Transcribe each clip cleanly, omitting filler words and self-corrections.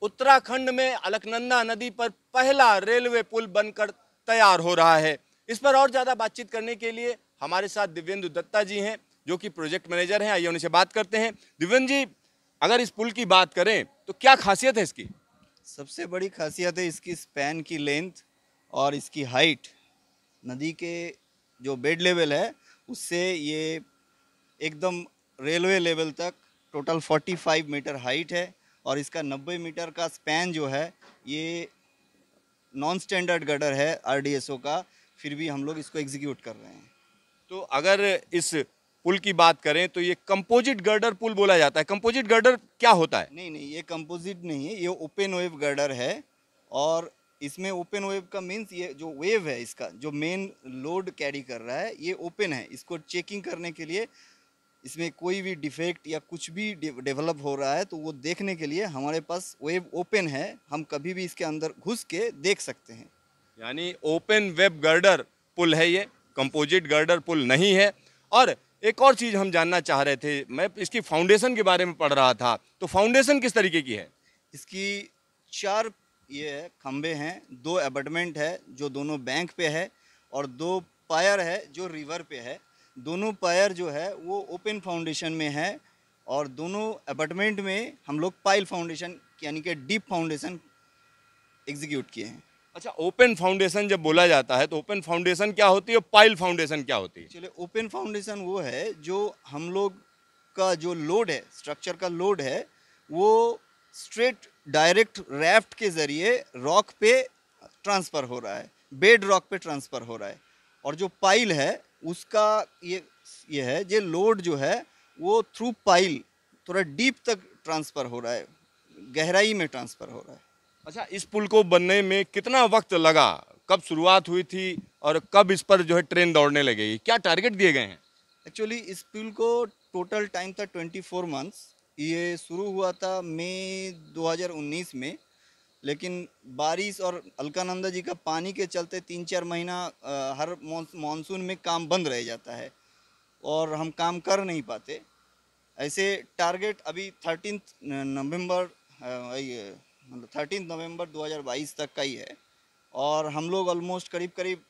उत्तराखंड में अलकनंदा नदी पर पहला रेलवे पुल बनकर तैयार हो रहा है। इस पर और ज़्यादा बातचीत करने के लिए हमारे साथ दिव्येंदु दत्ता जी हैं, जो कि प्रोजेक्ट मैनेजर हैं। आइए उनसे बात करते हैं। दिव्येंदु जी, अगर इस पुल की बात करें तो क्या खासियत है इसकी? सबसे बड़ी खासियत है इसकी स्पैन की लेंथ और इसकी हाइट। नदी के जो बेड लेवल है उससे ये एकदम रेलवे लेवल तक टोटल 45 मीटर हाइट है और इसका 90 मीटर का स्पैन जो है ये नॉन स्टैंडर्ड गर्डर है आरडीएसओ का, फिर भी हम लोग इसको एग्जीक्यूट कर रहे हैं। तो अगर इस पुल की बात करें तो ये कंपोजिट गर्डर पुल बोला जाता है। कंपोजिट गर्डर क्या होता है? नहीं नहीं, ये कंपोजिट नहीं है, ये ओपन वेव गर्डर है। और इसमें ओपन वेव का मीन्स ये जो वेव है इसका जो मेन लोड कैरी कर रहा है ये ओपन है। इसको चेकिंग करने के लिए इसमें कोई भी डिफेक्ट या कुछ भी डेवलप हो रहा है तो वो देखने के लिए हमारे पास वेब ओपन है, हम कभी भी इसके अंदर घुस के देख सकते हैं। यानी ओपन वेब गर्डर पुल है ये, कंपोजिट गर्डर पुल नहीं है। और एक और चीज़ हम जानना चाह रहे थे, मैं इसकी फाउंडेशन के बारे में पढ़ रहा था, तो फाउंडेशन किस तरीके की है? इसकी 4 ये है खंबे हैं, 2 एबटमेंट है जो दोनों बैंक पे है और 2 पायर है जो रिवर पे है। दोनों पायर जो है वो ओपन फाउंडेशन में है और दोनों अपार्टमेंट में हम लोग पाइल फाउंडेशन यानी कि डीप फाउंडेशन एग्जीक्यूट किए हैं। अच्छा, ओपन फाउंडेशन जब बोला जाता है तो ओपन फाउंडेशन क्या होती है और पाइल फाउंडेशन क्या होती है? चलिए, ओपन फाउंडेशन वो है जो हम लोग का जो लोड है, स्ट्रक्चर का लोड है, वो स्ट्रेट डायरेक्ट रैफ्ट के ज़रिए रॉक पे ट्रांसफ़र हो रहा है, बेड रॉक पे ट्रांसफ़र हो रहा है। और जो पाइल है उसका ये है, ये लोड जो है वो थ्रू पाइल थोड़ा डीप तक ट्रांसफ़र हो रहा है, गहराई में ट्रांसफ़र हो रहा है। अच्छा, इस पुल को बनने में कितना वक्त लगा? कब शुरुआत हुई थी और कब इस पर जो है ट्रेन दौड़ने लगेगी? क्या टारगेट दिए गए हैं? एक्चुअली इस पुल को टोटल टाइम था 24 मंथ्स। ये शुरू हुआ था मई 2019 में, लेकिन बारिश और अलकानंदा जी का पानी के चलते 3-4 महीना हर मानसून में काम बंद रह जाता है और हम काम कर नहीं पाते। ऐसे टारगेट अभी 13 नवंबर 2022 तक का ही है और हम लोग ऑलमोस्ट करीब करीब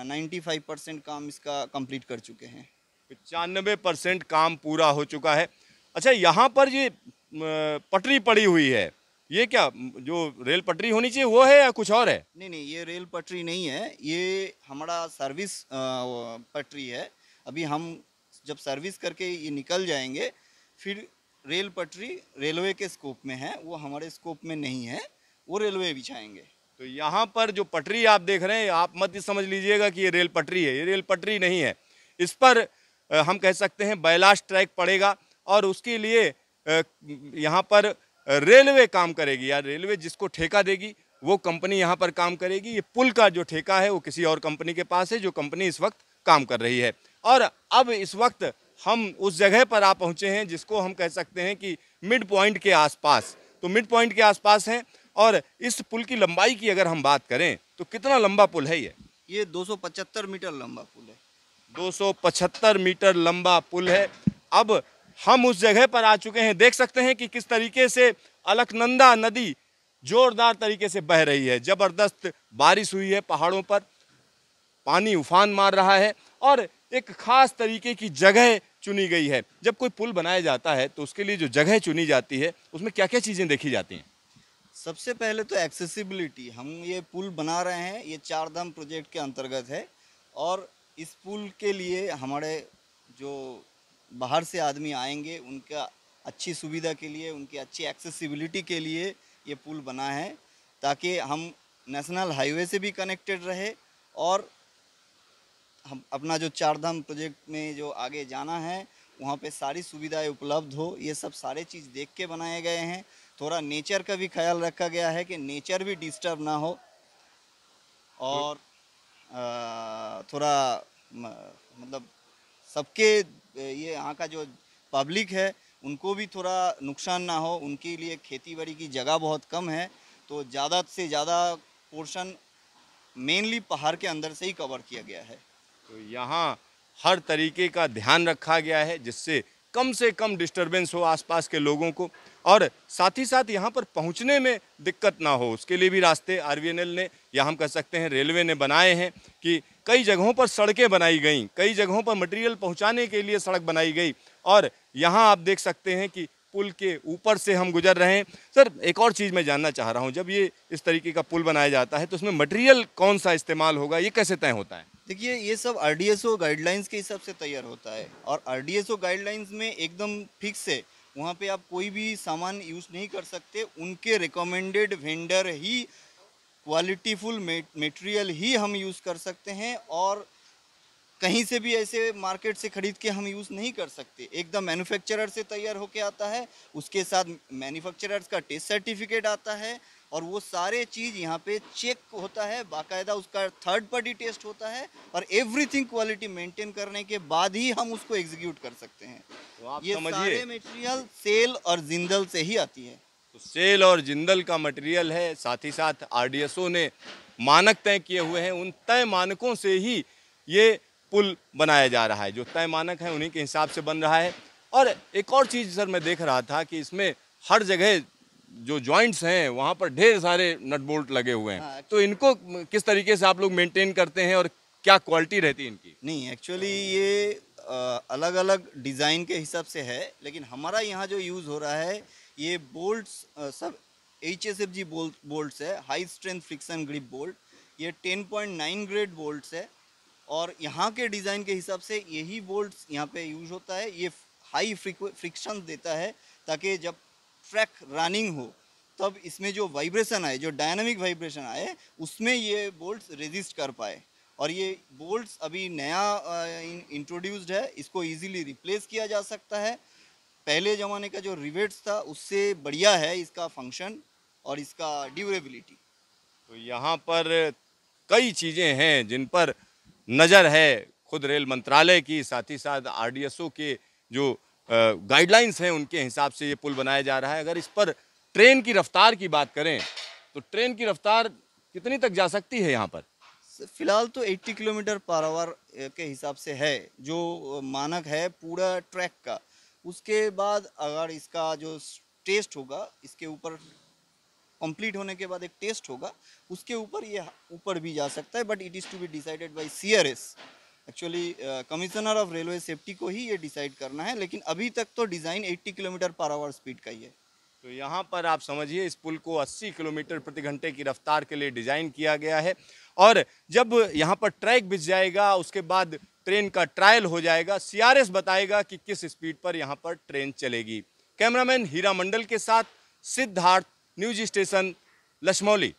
95% काम इसका कंप्लीट कर चुके हैं। 95% काम पूरा हो चुका है। अच्छा, यहाँ पर ये पटरी पड़ी हुई है, ये क्या जो रेल पटरी होनी चाहिए वो है या कुछ और है? नहीं नहीं, ये रेल पटरी नहीं है, ये हमारा सर्विस पटरी है। अभी हम जब सर्विस करके ये निकल जाएंगे फिर रेल पटरी रेलवे के स्कोप में है, वो हमारे स्कोप में नहीं है, वो रेलवे बिछाएंगे। तो यहाँ पर जो पटरी आप देख रहे हैं, आप मत समझ लीजिएगा कि ये रेल पटरी है, ये रेल पटरी नहीं है। इस पर हम कह सकते हैं बैलास्ट ट्रैक पड़ेगा और उसके लिए यहाँ पर रेलवे काम करेगी या रेलवे जिसको ठेका देगी वो कंपनी यहाँ पर काम करेगी। ये पुल का जो ठेका है वो किसी और कंपनी के पास है, जो कंपनी इस वक्त काम कर रही है। और अब इस वक्त हम उस जगह पर आ पहुँचे हैं जिसको हम कह सकते हैं कि मिड पॉइंट के आसपास। तो मिड पॉइंट के आसपास हैं और इस पुल की लंबाई की अगर हम बात करें तो कितना लंबा पुल है ये? ये 275 मीटर लंबा पुल है। 275 मीटर लंबा पुल है। अब हम उस जगह पर आ चुके हैं, देख सकते हैं कि किस तरीके से अलकनंदा नदी जोरदार तरीके से बह रही है। जबरदस्त बारिश हुई है, पहाड़ों पर पानी उफान मार रहा है और एक खास तरीके की जगह चुनी गई है। जब कोई पुल बनाया जाता है तो उसके लिए जो जगह चुनी जाती है उसमें क्या क्या चीज़ें देखी जाती हैं? सबसे पहले तो एक्सेसिबिलिटी। हम ये पुल बना रहे हैं, ये 4 धाम प्रोजेक्ट के अंतर्गत है और इस पुल के लिए हमारे जो बाहर से आदमी आएंगे उनका अच्छी सुविधा के लिए, उनकी अच्छी एक्सेसिबिलिटी के लिए ये पुल बना है, ताकि हम नेशनल हाईवे से भी कनेक्टेड रहे और हम अपना जो 4 धाम प्रोजेक्ट में जो आगे जाना है वहाँ पे सारी सुविधाएं उपलब्ध हो। ये सब सारे चीज़ देख के बनाए गए हैं। थोड़ा नेचर का भी ख्याल रखा गया है कि नेचर भी डिस्टर्ब ना हो और थोड़ा मतलब सबके ये यहाँ का जो पब्लिक है उनको भी थोड़ा नुकसान ना हो। उनके लिए खेती बाड़ी की जगह बहुत कम है, तो ज़्यादा से ज़्यादा पोर्शन मेनली पहाड़ के अंदर से ही कवर किया गया है। तो यहाँ हर तरीके का ध्यान रखा गया है जिससे कम से कम डिस्टरबेंस हो आसपास के लोगों को। और साथ ही साथ यहाँ पर पहुँचने में दिक्कत ना हो उसके लिए भी रास्ते आरवीएनएल ने या हम कह सकते हैं रेलवे ने बनाए हैं कि कई जगहों पर सड़कें बनाई गई, कई जगहों पर मटेरियल पहुँचाने के लिए सड़क बनाई गई। और यहाँ आप देख सकते हैं कि पुल के ऊपर से हम गुजर रहे हैं। सर, एक और चीज़ मैं जानना चाह रहा हूँ, जब ये इस तरीके का पुल बनाया जाता है तो उसमें मटेरियल कौन सा इस्तेमाल होगा, ये कैसे तय होता है? देखिए, ये सब आरडीएसओ गाइडलाइंस के हिसाब से तैयार होता है और आरडीएसओ गाइडलाइंस में एकदम फिक्स है, वहाँ पे आप कोई भी सामान यूज़ नहीं कर सकते। उनके रिकमेंडेड वेंडर ही क्वालिटीफुल मटेरियल ही हम यूज़ कर सकते हैं और कहीं से भी ऐसे मार्केट से खरीद के हम यूज़ नहीं कर सकते। एकदम मैन्युफैक्चरर से तैयार होके आता है, उसके साथ मैन्युफैक्चरर्स का टेस्ट सर्टिफिकेट आता है और वो सारे चीज़ यहाँ पे चेक होता है, बाकायदा उसका थर्ड पार्टी टेस्ट होता है और एवरीथिंग क्वालिटी मेंटेन करने के बाद ही हम उसको एग्जीक्यूट कर सकते हैं। तो आप ये समझिए, सारे मटेरियल सेल और जिंदल से ही आती है। तो सेल और जिंदल का मटेरियल है, साथ ही साथ आरडीएसओ ने मानक तय किए हुए हैं, उन तय मानकों से ही ये पुल बनाया जा रहा है। जो तय मानक हैं उन्हीं के हिसाब से बन रहा है। और एक और चीज़ सर मैं देख रहा था कि इसमें हर जगह जो जॉइंट्स हैं वहाँ पर ढेर सारे नट बोल्ट लगे हुए हैं। हाँ, तो इनको किस तरीके से आप लोग मेंटेन करते हैं और क्या क्वालिटी रहती है इनकी? नहीं, एक्चुअली ये अलग अलग डिज़ाइन के हिसाब से है, लेकिन हमारा यहाँ जो यूज़ हो रहा है ये बोल्ट्स सब HSFG बोल्ट्स है, high strength friction grip bolt. ये 10.9 ग्रेड बोल्ट्स है और यहाँ के डिज़ाइन के हिसाब से यही बोल्ट्स यहाँ पे यूज होता है। ये हाई फ्रिक्शन देता है ताकि जब ट्रैक रनिंग हो तब इसमें जो वाइब्रेशन आए, जो डायनामिक वाइब्रेशन आए, उसमें ये बोल्ट्स रेजिस्ट कर पाए। और ये बोल्ट्स अभी नया इंट्रोड्यूस्ड है, इसको इजीली रिप्लेस किया जा सकता है। पहले ज़माने का जो रिवेट्स था उससे बढ़िया है इसका फंक्शन और इसका ड्यूरेबिलिटी। तो यहाँ पर कई चीज़ें हैं जिन पर नज़र है खुद रेल मंत्रालय की, साथ ही साथ आरडीएसओ के जो गाइडलाइंस हैं उनके हिसाब से ये पुल बनाया जा रहा है। अगर इस पर ट्रेन की रफ्तार की बात करें तो ट्रेन की रफ्तार कितनी तक जा सकती है यहाँ पर? फिलहाल तो 80 किलोमीटर पर आवर के हिसाब से है जो मानक है पूरा ट्रैक का। उसके बाद अगर इसका जो टेस्ट होगा, इसके ऊपर कंप्लीट होने के बाद एक टेस्ट होगा, उसके ऊपर ये ऊपर भी जा सकता है, but it is to be decided by CRS। Actually commissioner of railway safety को ही ये डिसाइड करना है, लेकिन अभी तक तो design 80 kilometre per hour speed का ही है। तो यहाँ पर आप समझिए इस पुल को 80 किलोमीटर प्रति घंटे की रफ्तार के लिए डिज़ाइन किया गया है और जब यहाँ पर ट्रैक बिछ जाएगा उसके बाद ट्रेन का ट्रायल हो जाएगा, CRS बताएगा कि किस स्पीड पर यहाँ पर ट्रेन चलेगी। कैमरामैन हीरा मंडल के साथ सिद्धार्थ, न्यूज स्टेशन, लशमौली।